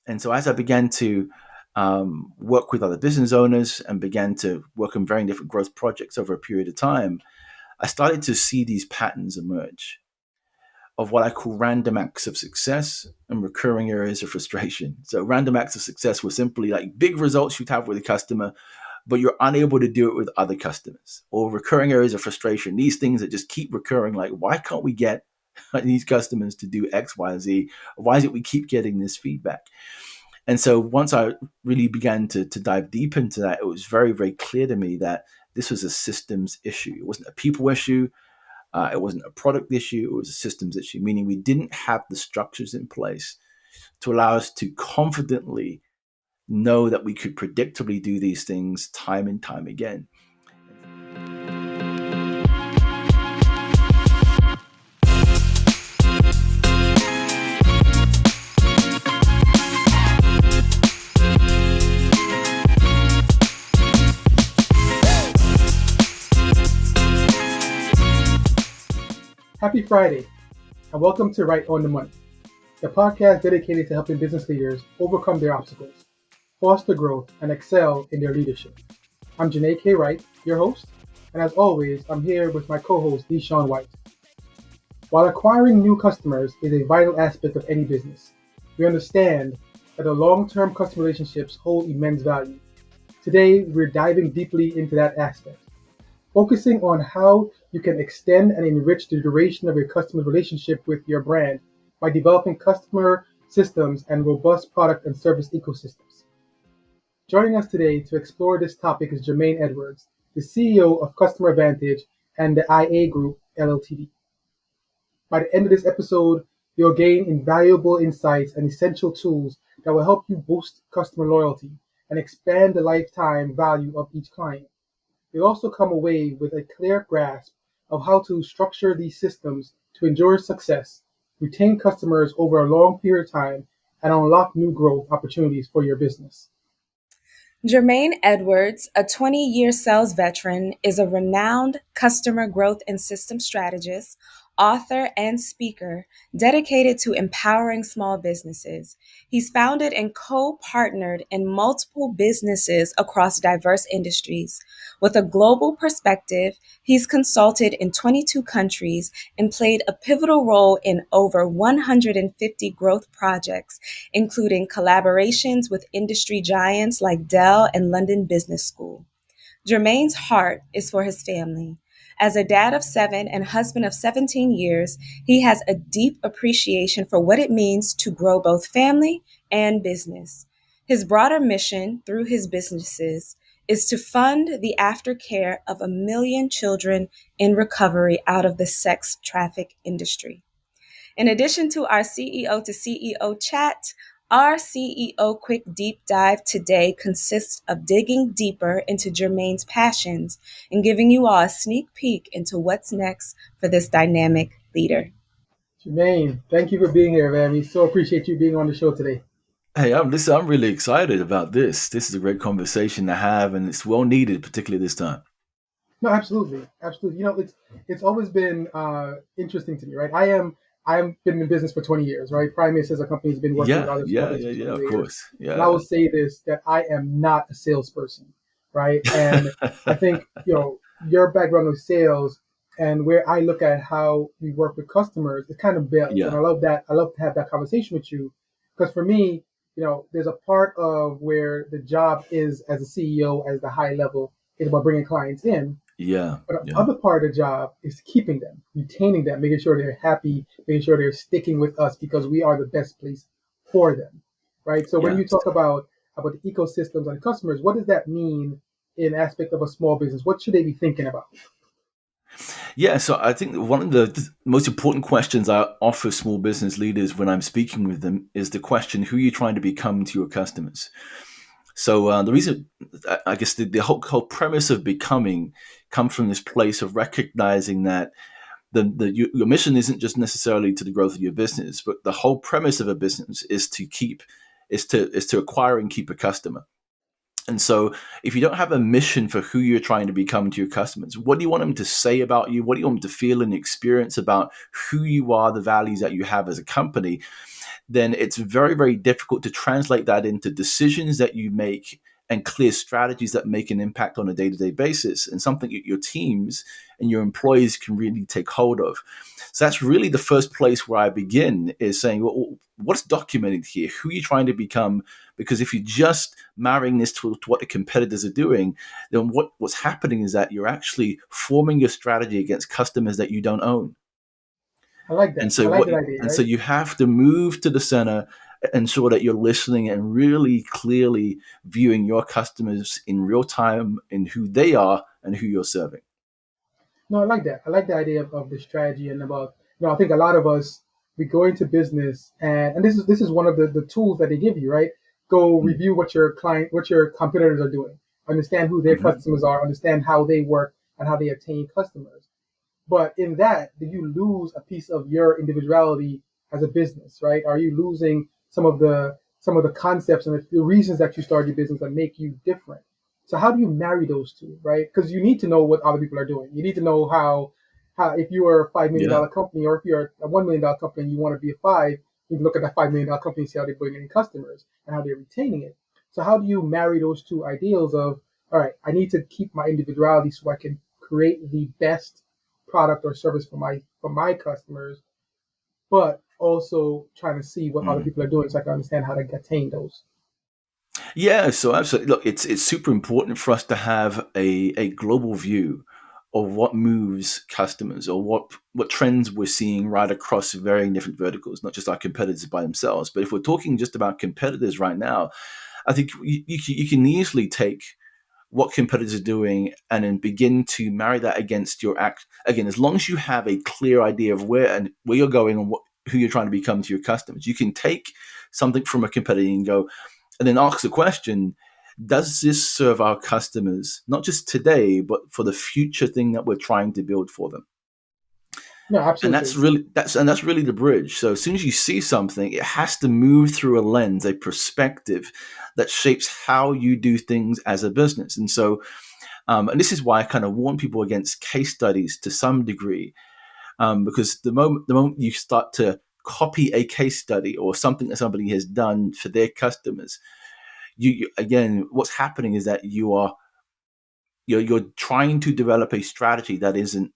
And so as I began to work with other business owners and began to work on very different growth projects over a period of time, I started to see these patterns emerge of what I call random acts of success and recurring areas of frustration. So random acts of success were simply like big results you'd have with a customer, but you're unable to do it with other customers. Or recurring areas of frustration, these things that just keep recurring, like why can't we get these customers to do X, Y, Z? Why is it we keep getting this feedback? And so once I really began to dive deep into that, it was very, very clear to me that this was a systems issue. It wasn't a people issue. It wasn't a product issue. It was a systems issue, meaning we didn't have the structures in place to allow us to confidently know that we could predictably do these things time and time again. Happy Friday, and welcome to Wright on the Money, the podcast dedicated to helping business leaders overcome their obstacles, foster growth, and excel in their leadership. I'm Janae K. Wright, your host, and as always, I'm here with my co-host, Deshaun White. While acquiring new customers is a vital aspect of any business, we understand that the long-term customer relationships hold immense value. Today, we're diving deeply into that aspect, focusing on how you can extend and enrich the duration of your customer relationship with your brand by developing customer systems and robust product and service ecosystems. Joining us today to explore this topic is Jermaine Edwards, the CEO of Customer Advantage and the IA Group, LLTD. By the end of this episode, you'll gain invaluable insights and essential tools that will help you boost customer loyalty and expand the lifetime value of each client. You'll also come away with a clear grasp of how to structure these systems to ensure success, retain customers over a long period of time, and unlock new growth opportunities for your business. Jermaine Edwards, a 20-year sales veteran, is a renowned customer growth and system strategist, author, and speaker dedicated to empowering small businesses. He's founded and co-partnered in multiple businesses across diverse industries. With a global perspective, he's consulted in 22 countries and played a pivotal role in over 150 growth projects, including collaborations with industry giants like Dell and London Business School. Jermaine's heart is for his family. As a dad of 7 and husband of 17 years, he has a deep appreciation for what it means to grow both family and business. His broader mission through his businesses is to fund the aftercare of 1 million children in recovery out of the sex traffic industry. In addition to our CEO to CEO chat, our CEO Quick Deep Dive today consists of digging deeper into Jermaine's passions and giving you all a sneak peek into what's next for this dynamic leader. Jermaine, thank you for being here, man. We so appreciate you being on the show today. Hey, I'm really excited about this. This is a great conversation to have, and it's well needed, particularly this time. No, absolutely, absolutely. It's always been interesting to me, right? I've been in business for 20 years, right? Primus as a company has been working with Yeah, other small yeah, yeah, businesses yeah, for of 20 years. course. And I will Yeah. say this, that I am not a salesperson, right? And I think, your background with sales and where I look at how we work with customers, it kind of builds. And Yeah, I love that. I love to have that conversation with you because for me, there's a part of where the job is as a CEO, as the high level, is about bringing clients in. yeah, But the yeah, other part of the job is keeping them, retaining them, making sure they're happy, making sure they're sticking with us because we are the best place for them, right? So when yeah. you talk about the ecosystems and customers, what does that mean in aspect of a small business? What should they be thinking about? Yeah, so I think one of the most important questions I offer small business leaders when I'm speaking with them is the question, who are you trying to become to your customers? So the reason, I guess, the whole premise of becoming comes from this place of recognizing that your mission isn't just necessarily to the growth of your business, but the whole premise of a business is to acquire and keep a customer. And so, if you don't have a mission for who you're trying to become to your customers, what do you want them to say about you? What do you want them to feel and experience about who you are, the values that you have as a company? Then it's very, very difficult to translate that into decisions that you make and clear strategies that make an impact on a day-to-day basis, and something that your teams and your employees can really take hold of. So that's really the first place where I begin, is saying, well, what's documented here? Who are you trying to become? Because if you're just marrying this to what the competitors are doing, then what's happening is that you're actually forming your strategy against customers that you don't own. I like And that. I so like what that idea, and so right? you have to move to the center, ensure that you're listening and really clearly viewing your customers in real time in who they are and who you're serving. No, I like that. I like the idea of the strategy and about, I think a lot of us, we go into business, and this is one of the tools that they give you, right? Go Mm. review what your competitors are doing, understand who their Mhm. customers are, understand how they work and how they attain customers. But in that, do you lose a piece of your individuality as a business, right? Are you losing some of the concepts and the reasons that you started your business that make you different? So how do you marry those two, right? Because you need to know what other people are doing. You need to know how if you are a $5 million Yeah. company, or if you're a $1 million company and you want to be a five, you can look at that $5 million company and see how they're bringing in customers and how they're retaining it. So how do you marry those two ideals of, all right, I need to keep my individuality so I can create the best product or service for my customers, but also trying to see what other Mm. people are doing so I can understand how to attain those. Yeah, so absolutely. Look, it's super important for us to have a global view of what moves customers, or what trends we're seeing right across varying different verticals, not just our competitors by themselves. But if we're talking just about competitors right now, I think you can easily take what competitors are doing and then begin to marry that against your act. Again, as long as you have a clear idea of where you're going and who you're trying to become to your customers, you can take something from a competitor and go, and then ask the question, does this serve our customers not just today but for the future thing that we're trying to build for them? No, And absolutely. that's really the bridge. So as soon as you see something, it has to move through a lens, a perspective that shapes how you do things as a business. And so, and this is why I kind of warn people against case studies to some degree, because the moment you start to copy a case study or something that somebody has done for their customers, again, what's happening is that you're trying to develop a strategy that isn't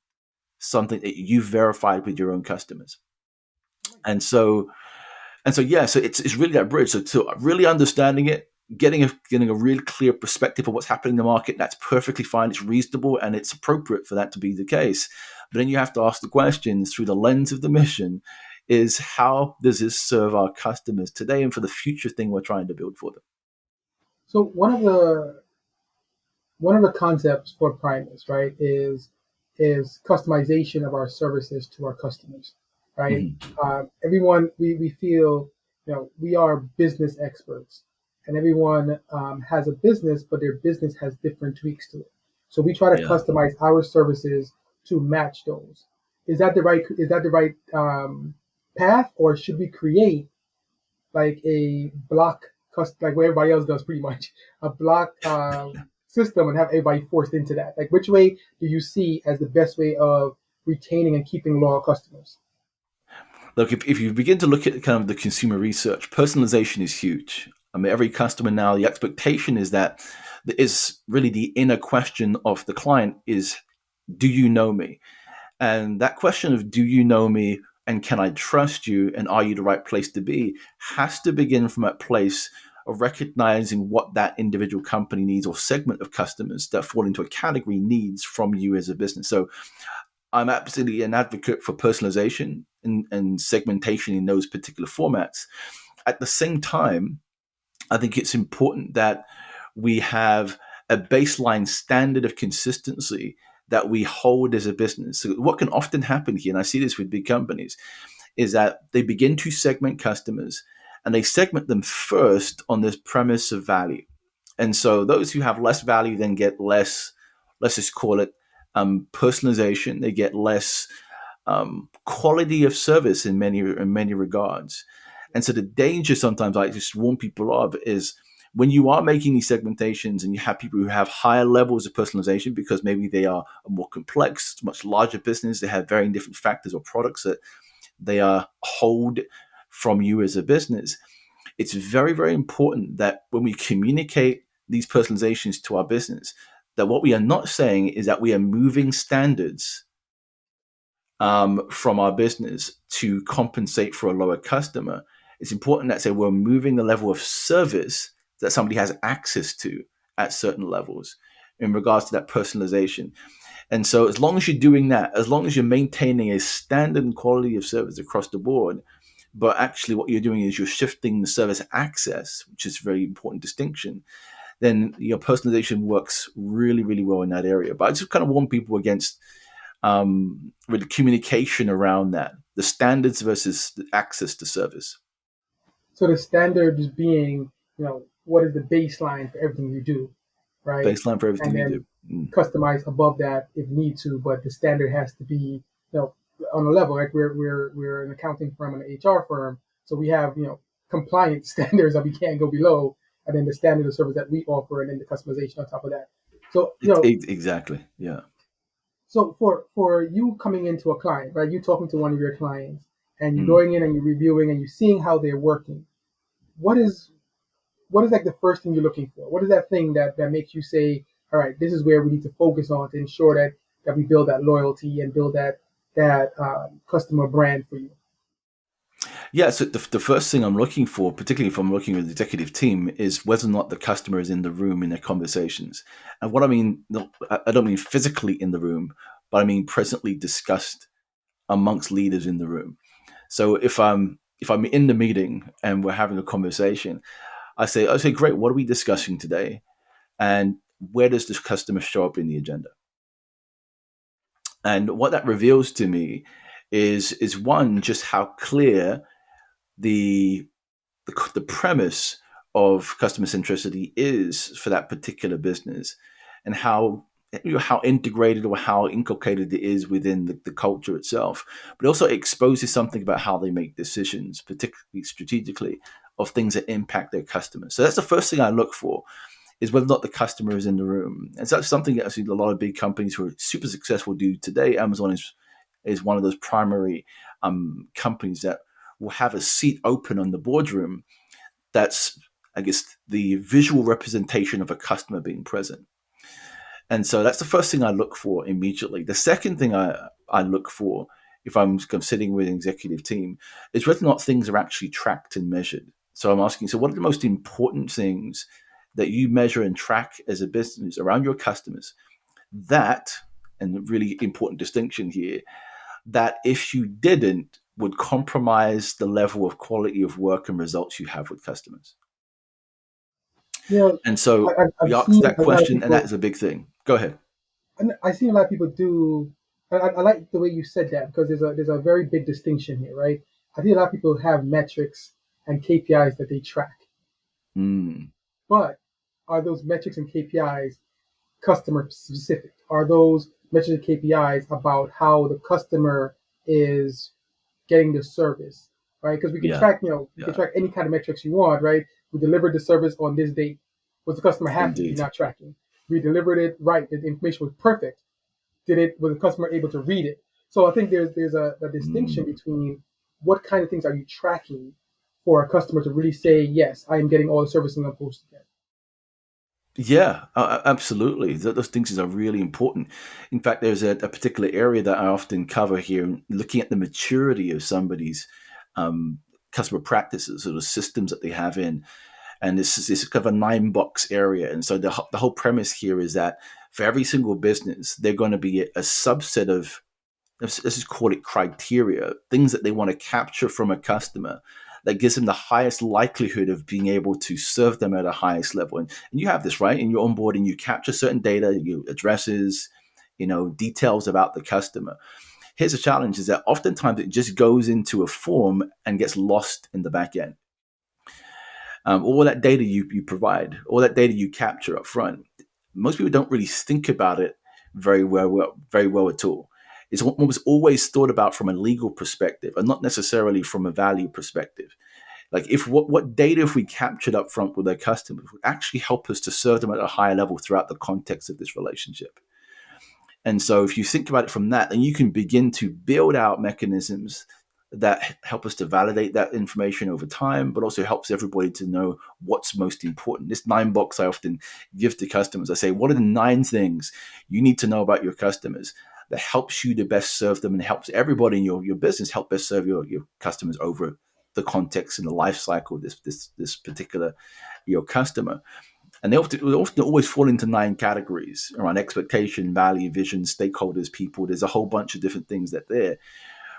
something that you've verified with your own customers. And so and so yeah, so it's really that bridge. So really understanding it, getting a really clear perspective of what's happening in the market, that's perfectly fine, it's reasonable, and it's appropriate for that to be the case. But then you have to ask the questions through the lens of the mission, is how does this serve our customers today and for the future thing we're trying to build for them? So one of the concepts for Primus, right, is customization of our services to our customers, right? Mhm. Everyone, we feel, we are business experts, and everyone has a business, but their business has different tweaks to it. So we try to Yeah. customize our services to match those. Is that the right path, or should we create like a block, like what everybody else does, pretty much a block system, and have everybody forced into that? Like, which way do you see as the best way of retaining and keeping loyal customers? Look, if you begin to look at kind of the consumer research, personalization is huge. I mean, every customer now, the expectation is that is really the inner question of the client is, do you know me? And that question of, do you know me and can I trust you and are you the right place to be, has to begin from a place of recognizing what that individual company needs or segment of customers that fall into a category needs from you as a business. So I'm absolutely an advocate for personalization and segmentation in those particular formats. At the same time, I think it's important that we have a baseline standard of consistency that we hold as a business. So what can often happen here, and I see this with big companies, is that they begin to segment customers and they segment them first on this premise of value. And so those who have less value then get less, let's just call it personalization. They get less quality of service in many regards. And so the danger sometimes I just warn people of is when you are making these segmentations and you have people who have higher levels of personalization because maybe they are a more complex, much larger business, they have varying different factors or products that they are hold from you as a business, it's very, very important that when we communicate these personalizations to our business, that what we are not saying is that we are moving standards from our business to compensate for a lower customer. It's important that say we're moving the level of service that somebody has access to at certain levels in regards to that personalization. And so, as long as you're doing that, as long as you're maintaining a standard and quality of service across the board, but actually what you're doing is you're shifting the service access, which is a very important distinction, then your personalization works really, really well in that area. But I just kind of warn people against really communication around that, the standards versus the access to service. So the standards being, what is the baseline for everything you do, right? Baseline for everything And you then do. Mm. customize above that if need to, but the standard has to be, on a level. Like we're an accounting firm and an HR firm, so we have compliance standards that we can't go below, and then the standard of service that we offer, and then the customization on top of that. So Exactly. Yeah. so for you coming into a client, right? You talking to one of your clients, and you're Mm. going in and you're reviewing and you're seeing how they're working. What is like the first thing you're looking for? What is that thing that makes you say, all right, this is where we need to focus on to ensure that we build that loyalty and build that customer brand for you? Yeah, so the first thing I'm looking for, particularly if I'm working with the executive team, is whether or not the customer is in the room in their conversations. And what I mean, I don't mean physically in the room, but I mean presently discussed amongst leaders in the room. So if I'm in the meeting and we're having a conversation, I say, great, what are we discussing today? And where does this customer show up in the agenda? And what that reveals to me is one, just how clear the the premise of customer centricity is for that particular business, and how integrated or how inculcated it is within the culture itself. But it also exposes something about how they make decisions, particularly strategically, of things that impact their customers. So that's the first thing I look for, is whether or not the customer is in the room. And so that's something that I see a lot of big companies who are super successful do today. Amazon is one of those primary companies that will have a seat open on the boardroom. That's, I guess, the visual representation of a customer being present. And so that's the first thing I look for immediately. The second thing I look for, if I'm sitting with an executive team, is whether or not things are actually tracked and measured. So I'm asking, so what are the most important things that you measure and track as a business around your customers? That, and a really important distinction here, that if you didn't, would compromise the level of quality of work and results you have with customers. You know, And so I've you ask seen that a lot of question, and that people. is a big thing. Go ahead. I've seen a lot of people do. I like the way you said that because there's a very big distinction here, right? I think a lot of people have metrics and KPIs that they track, Mm, but are those metrics and KPIs customer specific? Are those metrics and KPIs about how the customer is getting the service, right? Because we can yeah, track, you can yeah, track any kind of metrics you want, right? We delivered the service on this date. Was the customer happy? You're indeed. not tracking. We delivered it right. The information was perfect. Was the customer able to read it? So I think there's a distinction Mm. between what kind of things are you tracking for a customer to really say, yes, I am getting all the services I'm supposed to get. Yeah, absolutely. Those things are really important. In fact, there's a particular area that I often cover here, looking at the maturity of somebody's um, customer practices or the systems that they have in. And this is kind of a 9 box area. And so the whole premise here is that for every single business, they're going to be a subset of, let's just call it criteria, things that they want to capture from a customer that gives them the highest likelihood of being able to serve them at a highest level. And you have this, right? In your onboarding, you capture certain data, you addresses, details about the customer. Here's the challenge is that oftentimes it just goes into a form and gets lost in the back end. All that data you provide, all that data you capture up front, most people don't really think about it very well at all. It's what was always thought about from a legal perspective and not necessarily from a value perspective. Like if what data if we captured up front with our customers would actually help us to serve them at a higher level throughout the context of this relationship. And so if you think about it from that, then you can begin to build out mechanisms that help us to validate that information over time, but also helps everybody to know what's most important. This 9 box I often give to customers. I say, what are the 9 things you need to know about your customers that helps you to best serve them and helps everybody in your business help best serve your customers over the context and the life cycle of this particular your customer. And they often always fall into 9 categories around expectation, value, vision, stakeholders, people. There's a whole bunch of different things that there.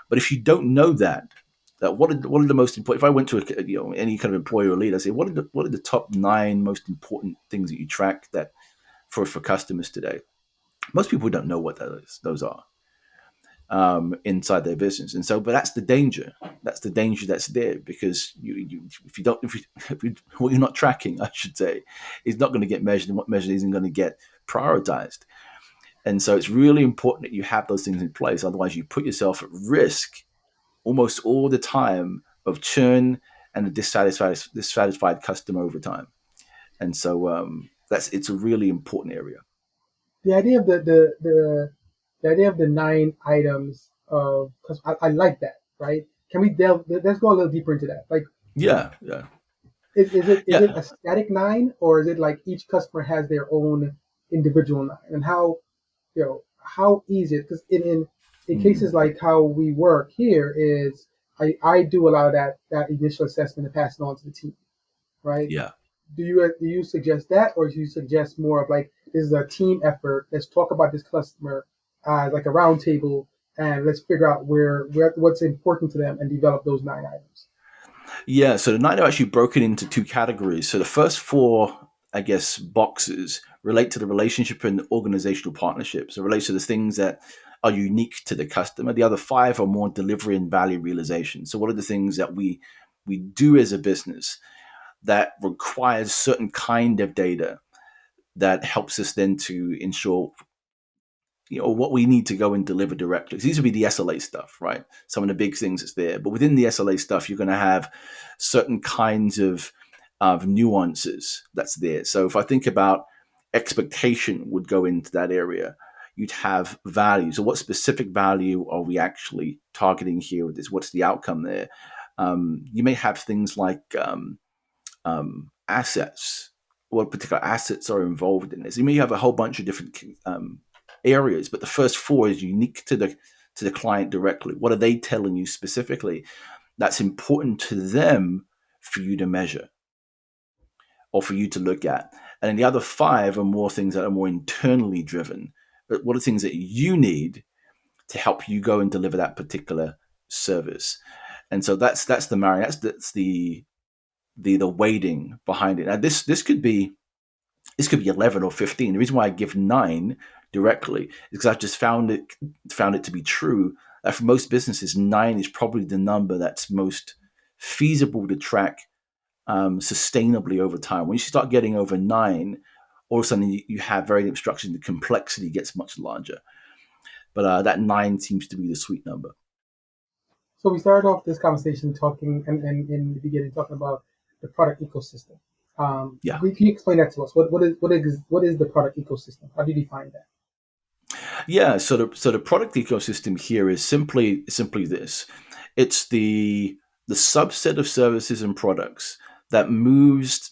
But if you don't know that what are the most important? If I went to any kind of employer or leader, I say what are the top 9 most important things that you track that for customers today? Most people don't know what those are inside their business, and so but that's the danger. That's the danger that's there because you if you don't if you what you're not tracking, I should say, is not going to get measured, and what measured isn't going to get prioritized. And so it's really important that you have those things in place. Otherwise, you put yourself at risk almost all the time of churn and a dissatisfied customer over time. And so that's it's a really important area. The idea of the idea of the 9 items of, because I like that, right? Can we delve? Let's go a little deeper into that. Like, Yeah, yeah, is it yeah. a static 9, or is it like each customer has their own individual 9? And how easy? Because in cases Mm, like how we work here is I do a lot of that initial assessment and pass it on to the team, right? yeah. Do you suggest that, or do you suggest more of like this is a team effort? Let's talk about this customer, like a round table, and let's figure out where what's important to them and develop those 9 items. Yeah, so the nine are actually broken into 2 categories. So the first 4, I guess, boxes relate to the relationship and organizational partnerships. It relates to the things that are unique to the customer. The other 5 are more delivery and value realization. So what are the things that we do as a business that requires certain kind of data that helps us then to ensure what we need to go and deliver directly. So these would be the SLA stuff, right? Some of the big things that's there. But within the SLA stuff, you're going to have certain kinds of nuances that's there. So if I think about expectation would go into that area, you'd have value. So what specific value are we actually targeting here with this? What's the outcome there? You may have things like assets. What particular assets are involved in this? You may have a whole bunch of different areas, but the first 4 is unique to the client directly. What are they telling you specifically that's important to them for you to measure or for you to look at? And then the other 5 are more things that are more internally driven. But what are things that you need to help you go and deliver that particular service? And so that's the marrying. That's the weighting behind it. Now this could be 11 or 15. The reason why I give 9 directly is because I've just found it to be true that for most businesses, 9 is probably the number that's most feasible to track sustainably over time. When you start getting over 9, all of a sudden you have very instruction. The complexity gets much larger. But that 9 seems to be the sweet number. So we started off this conversation talking, and in the beginning talking about the product ecosystem. Yeah. Can you explain that to us? What is the product ecosystem? How do you define that? Yeah, so the product ecosystem here is simply this. It's the subset of services and products that moves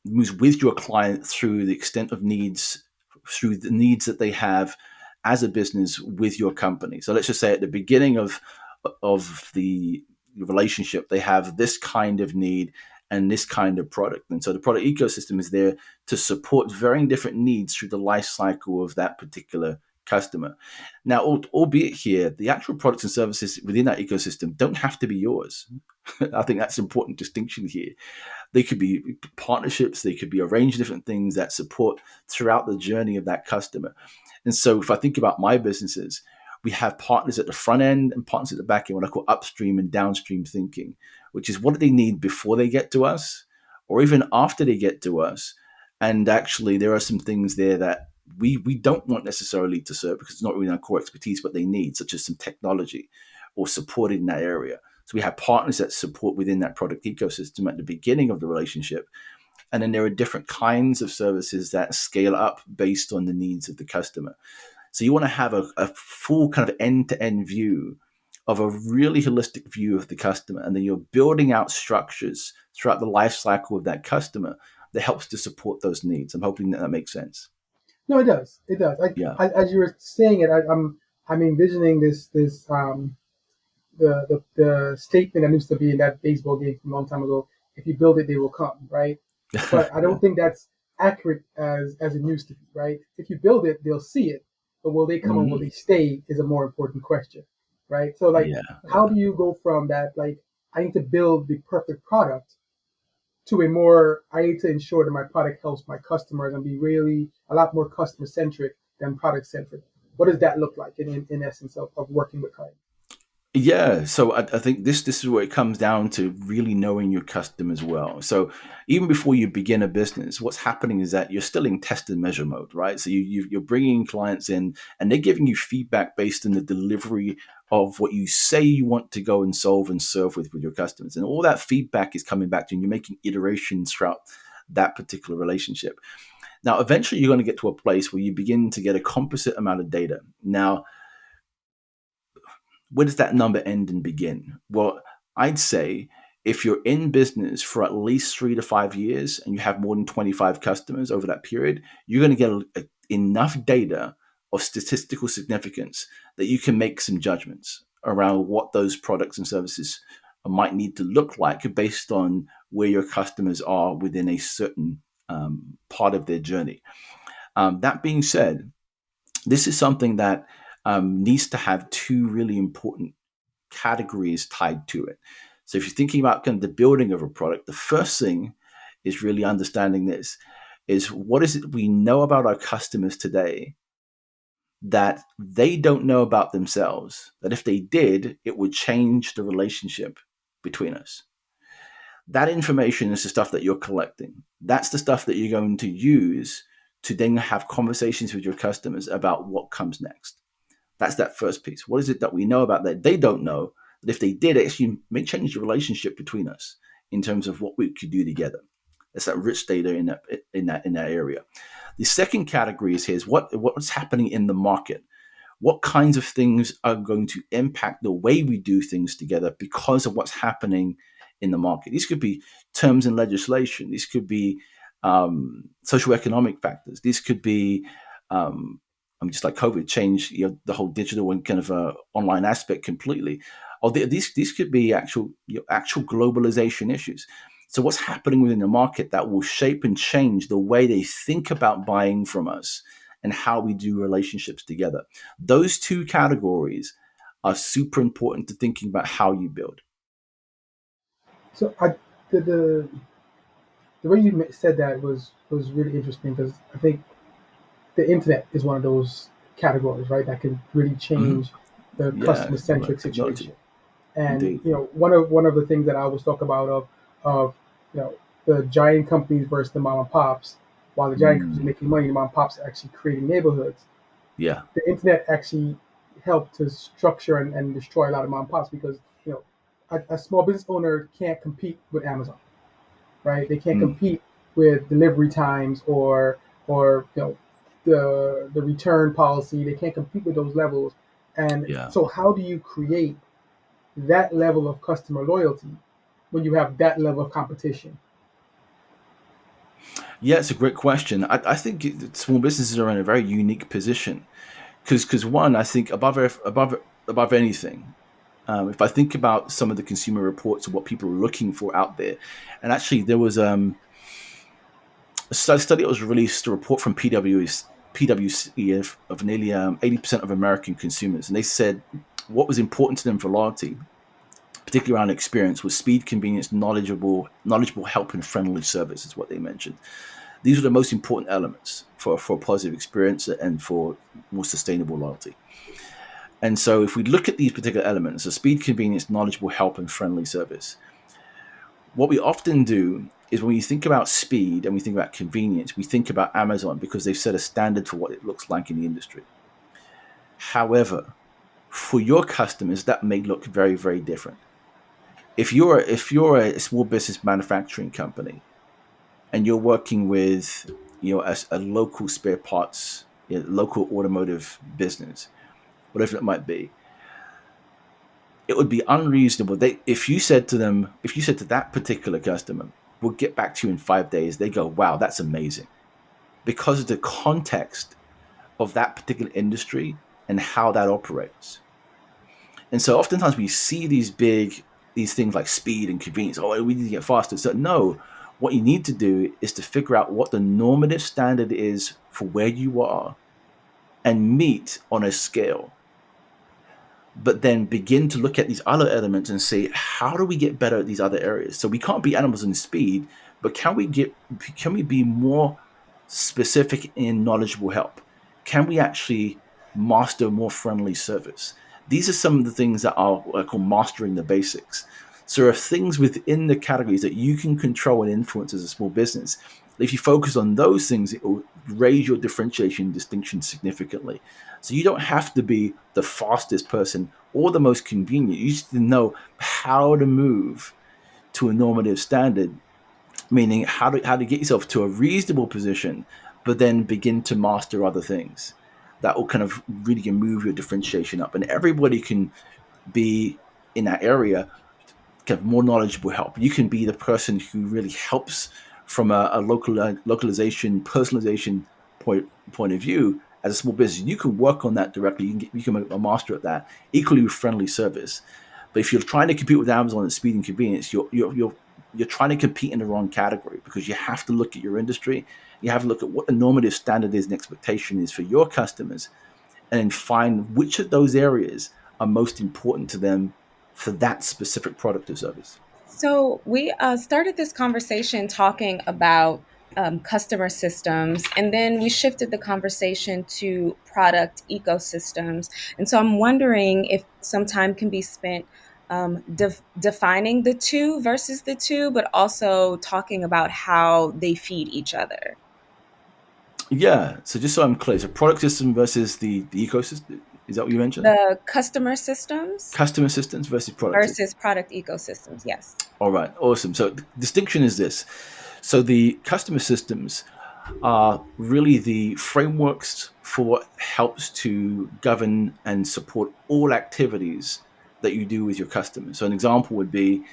with your client through the extent of needs, through the needs that they have as a business with your company. So let's just say at the beginning of the relationship, they have this kind of need and this kind of product. And so the product ecosystem is there to support varying different needs through the life cycle of that particular customer. Now, albeit here, the actual products and services within that ecosystem don't have to be yours. I think that's an important distinction here. They could be partnerships, they could be a range of different things that support throughout the journey of that customer. And so if I think about my businesses, we have partners at the front end and partners at the back end, what I call upstream and downstream thinking, which is what do they need before they get to us or even after they get to us. And actually, there are some things there that we don't want necessarily to serve because it's not really our core expertise, but they need, such as some technology or support in that area. So we have partners that support within that product ecosystem at the beginning of the relationship. And then there are different kinds of services that scale up based on the needs of the customer. So you want to have a full kind of end-to-end view of a really holistic view of the customer. And then you're building out structures throughout the life cycle of that customer that helps to support those needs. I'm hoping that makes sense. No, it does. It does. Yeah. As you were saying it, I'm envisioning this the statement that used to be in that baseball game from a long time ago. If you build it, they will come, right? But I Yeah. don't think that's accurate as it used to be, right? If you build it, they'll see it, but will they come and will Hmm. they stay is a more important question, right? So like, Yeah. how Yeah. do you go from that, like, I need to build the perfect product, to a more, I need to ensure that my product helps my customers and be really a lot more customer centric than product centric? What does that look like in essence of working with clients? Yeah, so I think this is where it comes down to really knowing your customers well. So even before you begin a business, what's happening is that you're still in test and measure mode, right? So you're bringing clients in, and they're giving you feedback based on the delivery of what you say you want to go and solve and serve with your customers, and all that feedback is coming back to you, and you're making iterations throughout that particular relationship. Now, eventually, you're going to get to a place where you begin to get a composite amount of data. Now, where does that number end and begin? Well, I'd say if you're in business for at least 3 to 5 years and you have more than 25 customers over that period, you're going to get enough data of statistical significance that you can make some judgments around what those products and services might need to look like based on where your customers are within a certain part of their journey. That being said, this is something that needs to have two really important categories tied to it. So if you're thinking about kind of the building of a product, the first thing is really understanding this is what is it we know about our customers today that they don't know about themselves, that if they did, it would change the relationship between us. That information is the stuff that you're collecting. That's the stuff that you're going to use to then have conversations with your customers about what comes next. That's that first piece. What is it that we know about that they don't know? That if they did, it actually may change the relationship between us in terms of what we could do together. That's that rich data in that area. The second category is here's what's happening in the market. What kinds of things are going to impact the way we do things together because of what's happening in the market? These could be terms and legislation. These could be social economic factors. These could be just like COVID changed the whole digital and kind of online aspect completely. Or these could be actual globalization issues. So what's happening within the market that will shape and change the way they think about buying from us and how we do relationships together. Those two categories are super important to thinking about how you build. So the the way you said that was really interesting because I think the internet is one of those categories, right, that can really Hmm. change the Yeah, customer well, centric technology, situation. And indeed. one of the things that I always talk about of you know the giant companies versus the mom and pops. While the giant companies are Mm, making money, the mom and pops are actually creating neighborhoods. yeah, The internet actually helped to structure and destroy a lot of mom and pops because a small business owner can't compete with Amazon, right? They can't mm, compete with delivery times or the return policy. They can't compete with those levels. And yeah. so, how do you create that level of customer loyalty when you have that level of competition? Yeah, it's a great question. I think small businesses are in a very unique position because one, I think above anything, if I think about some of the consumer reports of what people are looking for out there, and actually there was a study that was released, a report from PwC of nearly 80% of American consumers, and they said what was important to them for loyalty, particularly around experience, was speed, convenience, knowledgeable help, and friendly service. Is what they mentioned. These are the most important elements for a positive experience and for more sustainable loyalty. And so, if we look at these particular elements, so speed, convenience, knowledgeable help, and friendly service, what we often do is when we think about speed and we think about convenience, we think about Amazon because they've set a standard for what it looks like in the industry. However, for your customers, that may look very, very different. If you're a small business manufacturing company and you're working with a local spare parts, local automotive business, whatever it might be, it would be unreasonable. If you said to that particular customer, "We'll get back to you in 5 days," they go, "Wow, that's amazing," because of the context of that particular industry and how that operates. And so oftentimes we see these things like speed and convenience. Oh, we need to get faster. So no, what you need to do is to figure out what the normative standard is for where you are and meet on a scale, but then begin to look at these other elements and say, how do we get better at these other areas? So we can't be animals in speed, but can we be more specific in knowledgeable help? Can we actually master more friendly service? These are some of the things that are what I call mastering the basics. So there are things within the categories that you can control and influence as a small business. If you focus on those things, it will raise your differentiation and distinction significantly. So you don't have to be the fastest person or the most convenient. You just know how to move to a normative standard, meaning how to get yourself to a reasonable position, but then begin to master other things that will kind of really move your differentiation up. And everybody can be in that area kind of more knowledgeable help. You can be the person who really helps from a localization, personalization point of view as a small business. You can work on that directly. You can make a master at that. Equally with friendly service. But if you're trying to compete with Amazon at speed and convenience, you're trying to compete in the wrong category, because you have to look at your industry. You have to look at what the normative standard is and expectation is for your customers, and then find which of those areas are most important to them for that specific product or service. So we started this conversation talking about customer systems, and then we shifted the conversation to product ecosystems. And so I'm wondering if some time can be spent defining the two versus the two, but also talking about how they feed each other. Yeah. So just so I'm clear, so product system versus the ecosystem. Is that what you mentioned? The customer systems Customer systems versus product system. versus product ecosystems. Yes. All right. Awesome. So the distinction is this. So the customer systems are really the frameworks for what helps to govern and support all activities that you do with your customers. So an example would be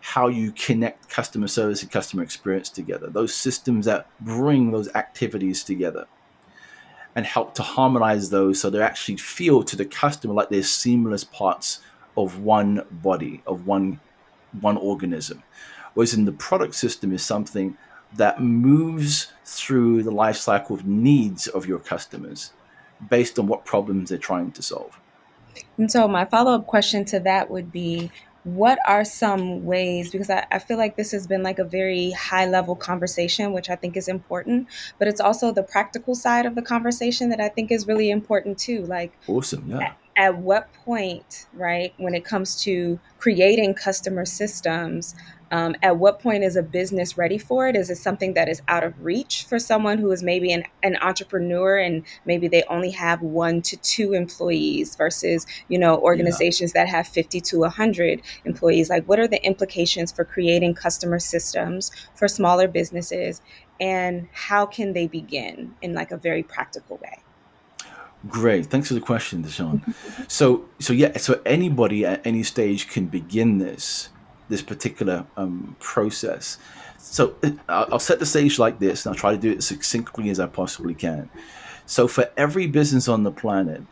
how you connect customer service and customer experience together. Those systems that bring those activities together and help to harmonize those so they actually feel to the customer like they're seamless parts of one body, of one organism. Whereas in the product system is something that moves through the life cycle of needs of your customers based on what problems they're trying to solve. And so my follow-up question to that would be, what are some ways, because I feel like this has been like a very high level conversation, which I think is important, but it's also the practical side of the conversation that I think is really important too. Like, Awesome. Yeah. at what point, right, when it comes to creating customer systems, at what point is a business ready for it? Is it something that is out of reach for someone who is maybe an entrepreneur and maybe they only have 1 to 2 employees versus, Yeah. organizations that have 50 to 100 employees? Like, what are the implications for creating customer systems for smaller businesses, and how can they begin in like a very practical way? Great. Thanks for the question, Deshaun. So anybody at any stage can begin this particular process. So I'll set the stage like this, and I'll try to do it as succinctly as I possibly can. So for every business on the planet,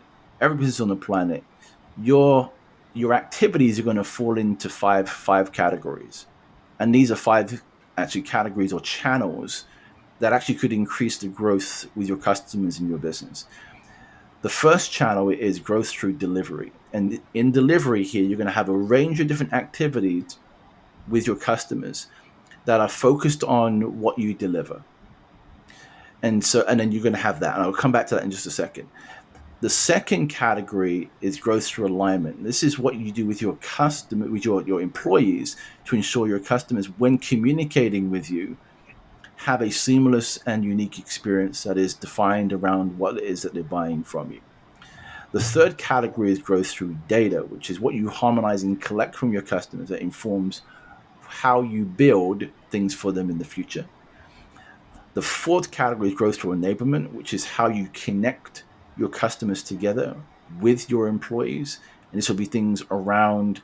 your your activities are going to fall into five categories, and these are five actually categories or channels that actually could increase the growth with your customers in your business. The first channel is growth through delivery. And in delivery here, you're going to have a range of different activities with your customers that are focused on what you deliver. And then you're going to have that. And I'll come back to that in just a second. The second category is growth through alignment. This is what you do with your customer, with your employees, to ensure your customers, when communicating with you, have a seamless and unique experience that is defined around what it is that they're buying from you. The third category is growth through data, which is what you harmonize and collect from your customers that informs how you build things for them in the future. The fourth category is growth through enablement, which is how you connect your customers together with your employees. And this will be things around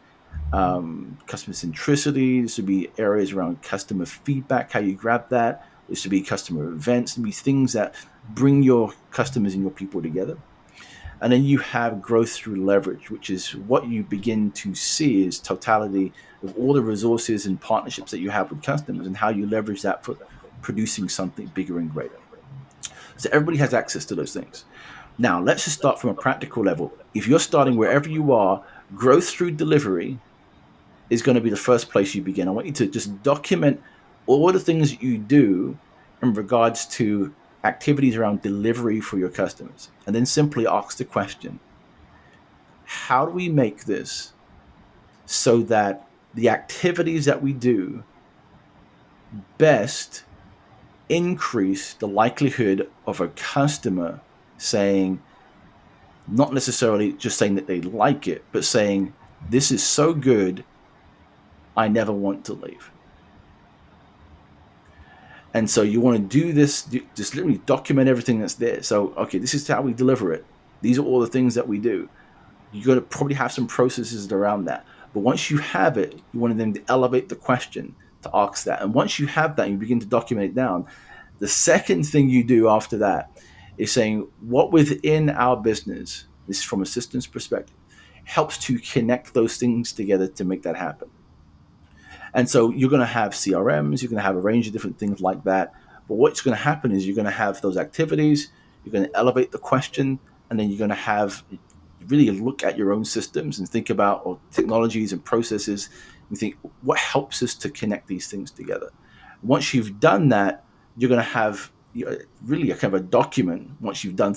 customer centricity. This would be areas around customer feedback, how you grab that. This would be customer events. This would be things that bring your customers and your people together. And then you have growth through leverage, which is what you begin to see is totality of all the resources and partnerships that you have with customers and how you leverage that for producing something bigger and greater. So everybody has access to those things. Now, let's just start from a practical level. If you're starting wherever you are, growth through delivery is going to be the first place you begin. I want you to just document all the things that you do in regards to activities around delivery for your customers. And then simply ask the question, how do we make this so that the activities that we do best increase the likelihood of a customer saying, not necessarily just saying that they like it, but saying, this is so good, I never want to leave. And so you want to do this, just literally document everything that's there. So, okay, this is how we deliver it. These are all the things that we do. You're going to probably have some processes around that. But once you have it, you want to then elevate the question to ask that. And once you have that, you begin to document it down. The second thing you do after that is saying what within our business, this is from a systems perspective, helps to connect those things together to make that happen. And so you're going to have CRMs, you're going to have a range of different things like that. But what's going to happen is you're going to have those activities, you're going to elevate the question, and then you're going to have really look at your own systems and think about or technologies and processes and think what helps us to connect these things together. Once you've done that, you're going to have really a kind of a document. Once you've gone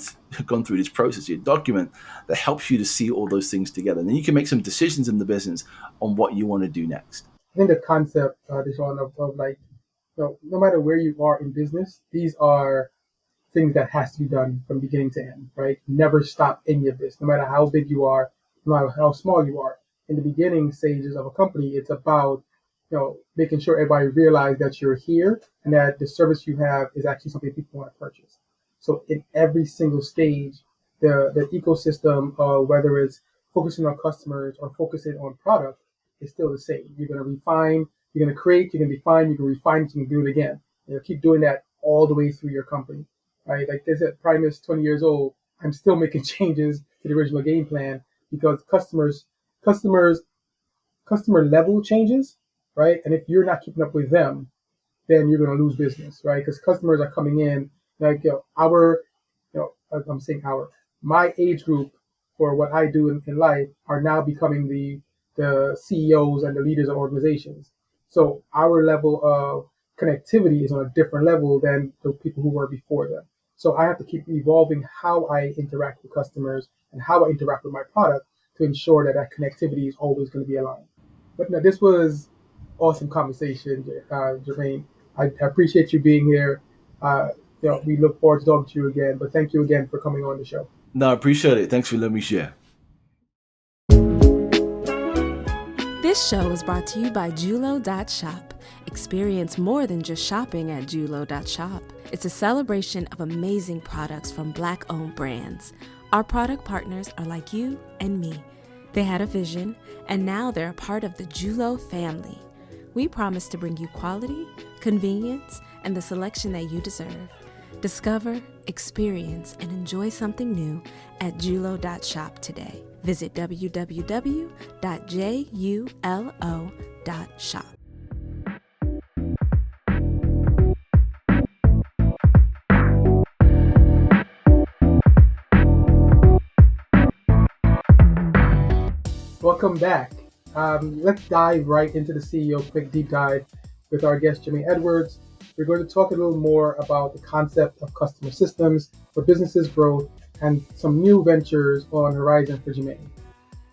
through this process, a document that helps you to see all those things together. And then you can make some decisions in the business on what you want to do next. I think the concept, Deshaun, of like, no matter where you are in business, these are things that has to be done from beginning to end, right? Never stop any of this, no matter how big you are, no matter how small you are. In the beginning stages of a company, it's about making sure everybody realize that you're here and that the service you have is actually something people want to purchase. So in every single stage, the ecosystem, whether it's focusing on customers or focusing on product, is still the same. You're going to refine, you're going to create, you're going to define, you can refine it, you can do it again. Keep doing that all the way through your company. Right? Like they said, Primus 20 years old, I'm still making changes to the original game plan because customer level changes, right? And if you're not keeping up with them, then you're going to lose business, right? Because customers are coming in like I'm saying my age group for what I do in life are now becoming the CEOs and the leaders of organizations. So our level of connectivity is on a different level than the people who were before them. So I have to keep evolving how I interact with customers and how I interact with my product to ensure that that connectivity is always going to be aligned. But no, this was awesome conversation, Jermaine. I appreciate you being here. We look forward to talking to you again. But thank you again for coming on the show. No, I appreciate it. Thanks for letting me share. This show is brought to you by Julo.shop. Experience more than just shopping at Julo.shop. It's a celebration of amazing products from Black-owned brands. Our product partners are like you and me. They had a vision, and now they're a part of the Julo family. We promise to bring you quality, convenience, and the selection that you deserve. Discover, experience, and enjoy something new at Julo.shop today. Visit www.julo.shop. Welcome back. Let's dive right into the CEO quick deep dive with our guest, Jermaine Edwards. We're going to talk a little more about the concept of customer systems for businesses growth and some new ventures on horizon for Jermaine.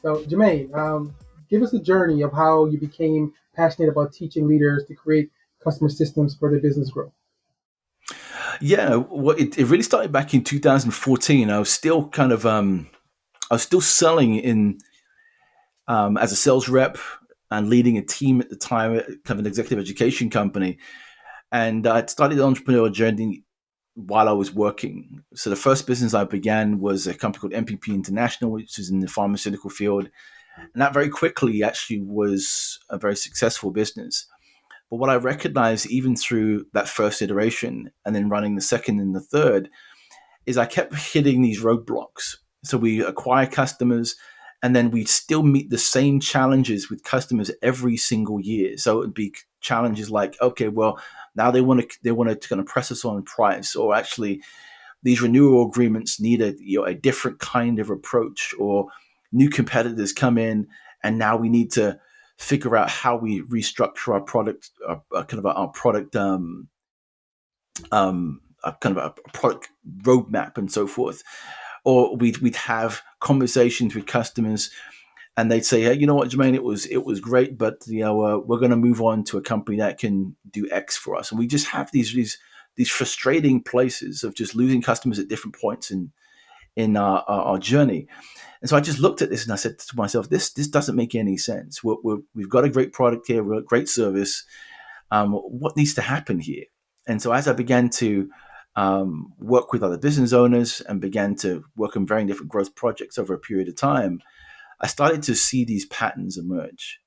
So Jermaine, give us a journey of how you became passionate about teaching leaders to create customer systems for their business growth. Yeah, well, it really started back in 2014. I was still kind of I was still selling in as a sales rep and leading a team at the time, kind of an executive education company. And I started the entrepreneurial journey while I was working. So the first business I began was a company called MPP International, which is in the pharmaceutical field. And that very quickly actually was a very successful business. But what I recognized even through that first iteration and then running the second and the third is I kept hitting these roadblocks. So we acquire customers and then we still meet the same challenges with customers every single year. So it'd be challenges like, okay, well, now they want to kind of press us on price, or actually these renewal agreements need a different kind of approach, or new competitors come in and now we need to figure out how we restructure our product, kind of our product kind of a product roadmap and so forth. Or we'd have conversations with customers and they'd say, hey, you know what, Jermaine, it was great, but we're going to move on to a company that can do X for us. And we just have these frustrating places of just losing customers at different points in our journey. And so I just looked at this and I said to myself, this doesn't make any sense. We've got a great product here, we've got great service. What needs to happen here? And so as I began to work with other business owners and began to work on very different growth projects over a period of time, I started to see these patterns emerge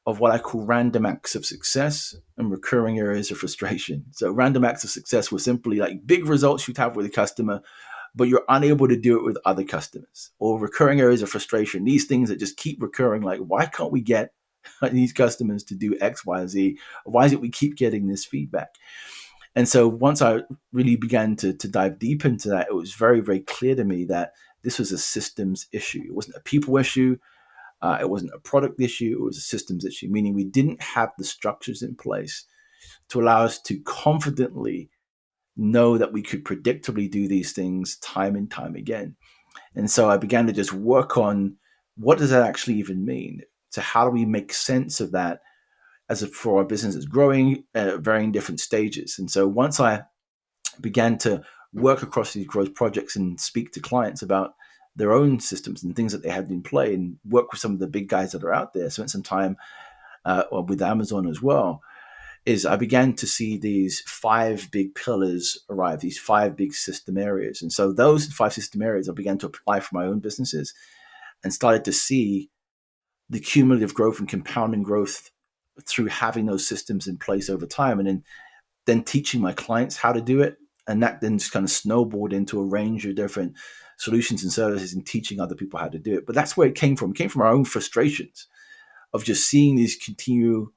of what I call random acts of success and recurring areas of frustration. So random acts of success were simply like big results you'd have with a customer, but you're unable to do it with other customers. Or recurring areas of frustration, these things that just keep recurring, like why can't we get these customers to do X, Y, Z? Why is it we keep getting this feedback? And so once I really began to dive deep into that, it was very, very clear to me that this was a systems issue. It wasn't a people issue. It wasn't a product issue. It was a systems issue, meaning we didn't have the structures in place to allow us to confidently know that we could predictably do these things time and time again. And so I began to just work on what does that actually even mean? So how do we make sense of that for our business is growing at varying different stages? And so once I began to work across these growth projects and speak to clients about their own systems and things that they had in play and work with some of the big guys that are out there, spent some time with Amazon as well, is I began to see these five big pillars arrive, these five big system areas. And so those five system areas I began to apply for my own businesses and started to see the cumulative growth and compounding growth through having those systems in place over time, and then teaching my clients how to do it. And that then just kind of snowballed into a range of different solutions and services and teaching other people how to do it. But that's where it came from. It came from our own frustrations of just seeing these continue,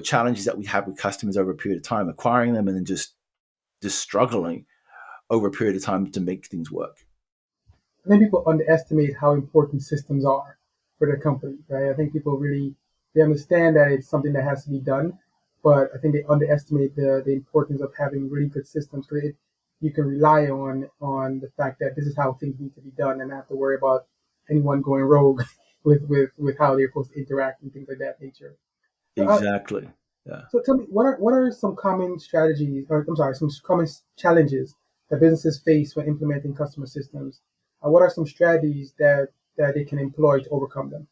challenges that we have with customers over a period of time, acquiring them, and then just struggling over a period of time to make things work. I think people underestimate how important systems are for their company, right? I think people really they understand that it's something that has to be done, but I think they underestimate the importance of having really good systems because you can rely on the fact that this is how things need to be done and not have to worry about anyone going rogue with how they're supposed to interact and things like that nature. So, Exactly. Yeah. so tell me, what are some common strategies, or I'm sorry, some common challenges that businesses face when implementing customer systems? What are some strategies that they can employ to overcome them?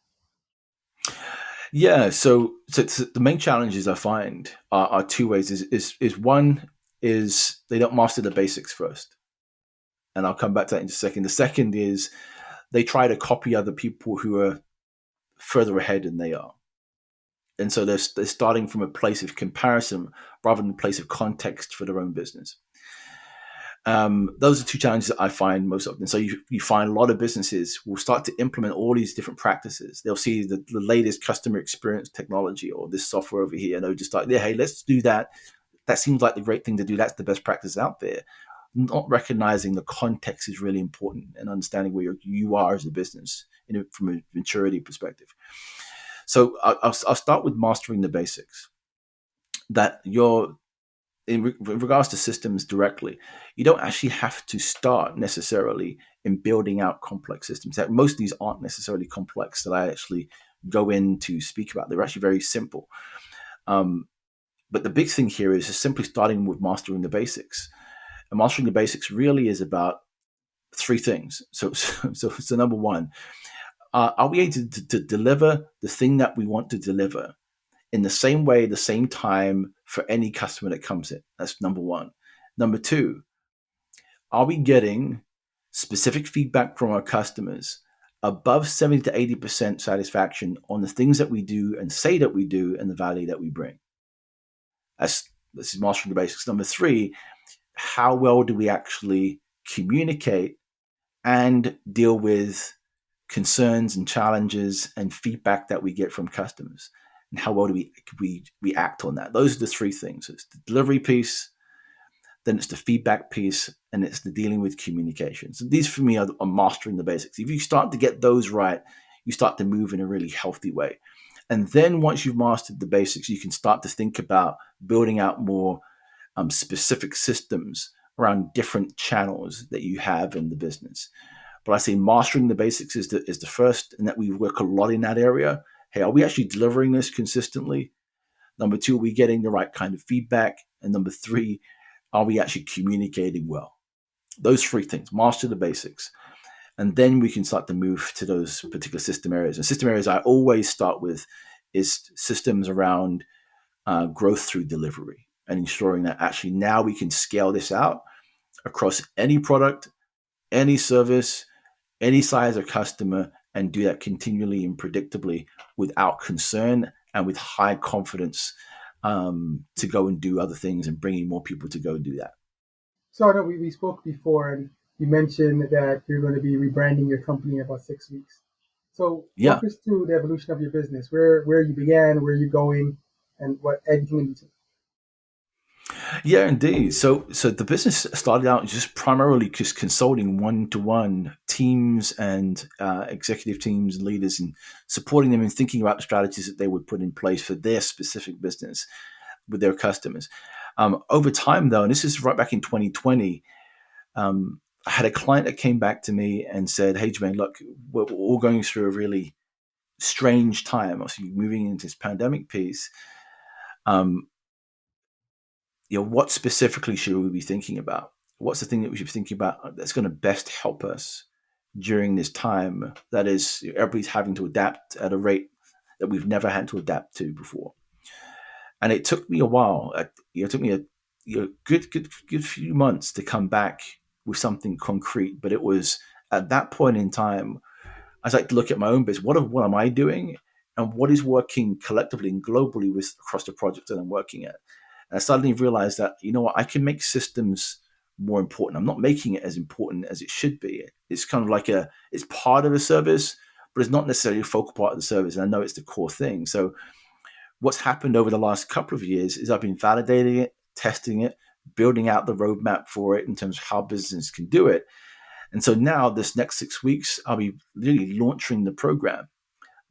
Yeah. So the main challenges I find are two ways. Is one is they don't master the basics first, and I'll come back to that in a second. The second is they try to copy other people who are further ahead than they are. And so they're starting from a place of comparison rather than a place of context for their own business. Those are two challenges that I find most often. So you find a lot of businesses will start to implement all these different practices. They'll see the latest customer experience technology or this software over here, and they'll just start, yeah, hey, let's do that. That seems like the great thing to do. That's the best practice out there. Not recognizing the context is really important and understanding where you are as a business from a maturity perspective. So I'll start with mastering the basics. That you're in regards to systems directly, you don't actually have to start necessarily in building out complex systems. Most of these aren't necessarily complex that I actually go in to speak about. They're actually very simple. But the big thing here is just simply starting with mastering the basics. And mastering the basics really is about three things. So number one, are we able to deliver the thing that we want to deliver in the same way, the same time for any customer that comes in? That's number one. Number two, are we getting specific feedback from our customers above 70 to 80% satisfaction on the things that we do and say that we do and the value that we bring? This is mastering the basics. Number three, how well do we actually communicate and deal with concerns and challenges and feedback that we get from customers? And how well do we act on that? Those are the three things. It's the delivery piece, then it's the feedback piece, and it's the dealing with communication. So these for me are mastering the basics. If you start to get those right, you start to move in a really healthy way. And then once you've mastered the basics, you can start to think about building out more specific systems around different channels that you have in the business. But I say mastering the basics is the first, and that we work a lot in that area. Hey, are we actually delivering this consistently? Number two, are we getting the right kind of feedback? And number three, are we actually communicating well? Those three things, master the basics. And then we can start to move to those particular system areas. And system areas I always start with is systems around growth through delivery, and ensuring that actually now we can scale this out across any product, any service, any size of customer, and do that continually and predictably without concern and with high confidence, to go and do other things and bringing more people to go and do that. So I know we spoke before, and you mentioned that you're going to be rebranding your company in about 6 weeks. So Yeah. walk us through the evolution of your business, where you began, where you're going, and what everything in between. Yeah, indeed. So the business started out just primarily just consulting one-to-one teams and executive teams and leaders, and supporting them in thinking about the strategies that they would put in place for their specific business with their customers. Over time, though, and this is right back in 2020, I had a client that came back to me and said, "Hey, Jermaine, look, we're all going through a really strange time. Obviously, moving into this pandemic piece. Um, what specifically should we be thinking about? What's the thing that we should be thinking about that's going to best help us during this time that is everybody's having to adapt at a rate that we've never had to adapt to before?" And it took me a while. It took me a good few months to come back with something concrete. But it was at that point in time I was like to look at my own business. What am I doing, and what is working collectively and globally with across the projects that I'm working at? And I suddenly realized that, you know what, I can make systems more important. I'm not making it as important as it should be. It's kind of like it's part of a service, but it's not necessarily a focal part of the service. And I know it's the core thing. So what's happened over the last couple of years is I've been validating it, testing it, building out the roadmap for it in terms of how business can do it. And so now this next 6 weeks, I'll be really launching the program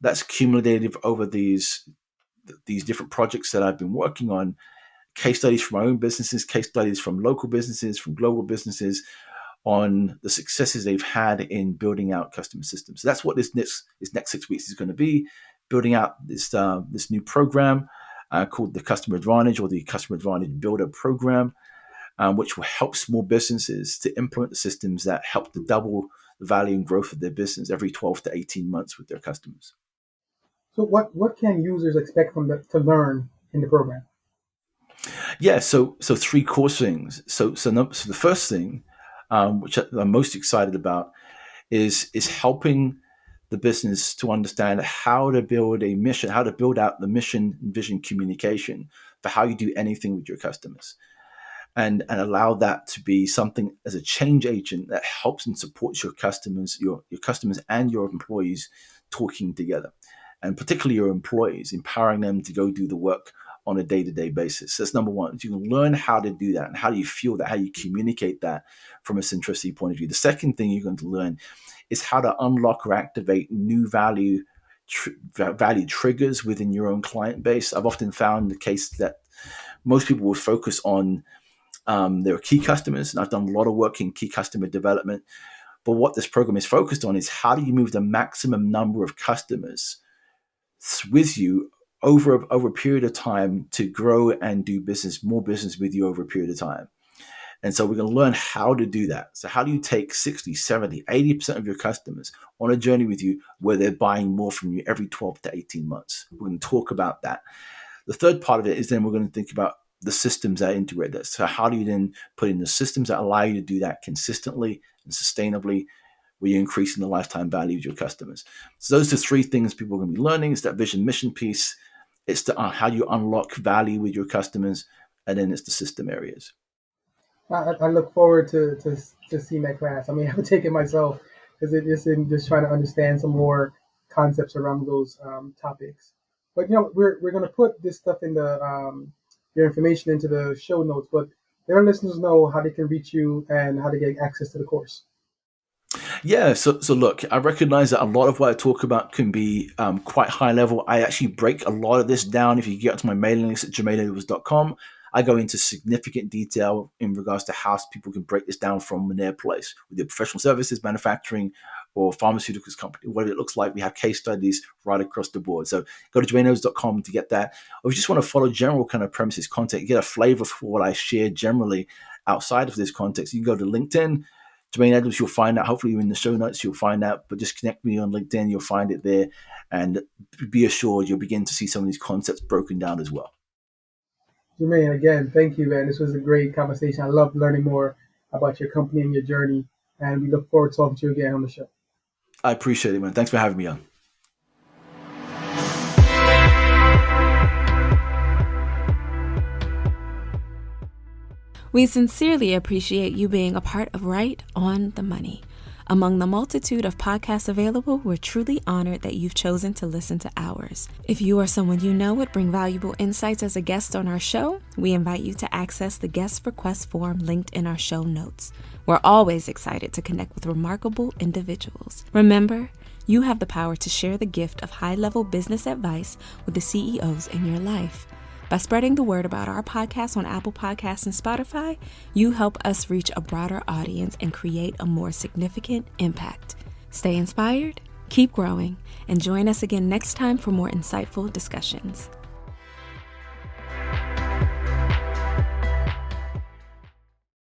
that's cumulative over these different projects that I've been working on, case studies from my own businesses, case studies from local businesses, from global businesses, on the successes they've had in building out customer systems. So that's what this next 6 weeks is going to be, building out this new program called the Customer Advantage, or the Customer Advantage Builder Program, which will help small businesses to implement the systems that help to double the value and growth of their business every 12 to 18 months with their customers. So what can users expect to learn in the program? Yeah, so three core things. So the first thing, which I'm most excited about, is helping the business to understand how to build a mission, how to build out the mission and vision communication for how you do anything with your customers, and allow that to be something as a change agent that helps and supports your customers, your customers and your employees talking together, and particularly your employees, empowering them to go do the work on a day-to-day basis. So that's number one. So you can learn how to do that and how do you feel that, how you communicate that from a centricity point of view. The second thing you're going to learn is how to unlock or activate new value triggers within your own client base. I've often found the case that most people will focus on their key customers, and I've done a lot of work in key customer development. But what this program is focused on is how do you move the maximum number of customers with you over a period of time to grow and do more business with you over a period of time. And so we're going to learn how to do that. So how do you take 60, 70, 80% of your customers on a journey with you where they're buying more from you every 12 to 18 months? We're going to talk about that. The third part of it is then we're going to think about the systems that integrate this. So how do you then put in the systems that allow you to do that consistently and sustainably, where you're increasing the lifetime value of your customers? So those are three things people are going to be learning. It's that vision mission piece. It's the, how you unlock value with your customers. And then it's the system areas. I look forward to seeing that class. I mean, I haven't taken it myself because it's in just trying to understand some more concepts around those topics. But we're going to put this stuff in the your information into the show notes. But let our listeners know how they can reach you and how to get access to the course. Yeah, so look, I recognize that a lot of what I talk about can be quite high level. I actually break a lot of this down. If you get onto my mailing list at jermaineedwards.com, I go into significant detail in regards to how people can break this down from their place, with their professional services, manufacturing, or pharmaceuticals company, what it looks like. We have case studies right across the board. So go to jermaineedwards.com to get that. Or if you just want to follow general kind of premises content, get a flavor for what I share generally outside of this context, you can go to LinkedIn. Jermaine Edwards, you'll find out. Hopefully, in the show notes, you'll find out. But just connect me on LinkedIn, you'll find it there. And be assured you'll begin to see some of these concepts broken down as well. Jermaine, again, thank you, man. This was a great conversation. I love learning more about your company and your journey. And we look forward to talking to you again on the show. I appreciate it, man. Thanks for having me on. We sincerely appreciate you being a part of Right on the Money. Among the multitude of podcasts available, we're truly honored that you've chosen to listen to ours. If you or someone you know would bring valuable insights as a guest on our show, we invite you to access the guest request form linked in our show notes. We're always excited to connect with remarkable individuals. Remember, you have the power to share the gift of high-level business advice with the CEOs in your life. By spreading the word about our podcast on Apple Podcasts and Spotify, you help us reach a broader audience and create a more significant impact. Stay inspired, keep growing, and join us again next time for more insightful discussions.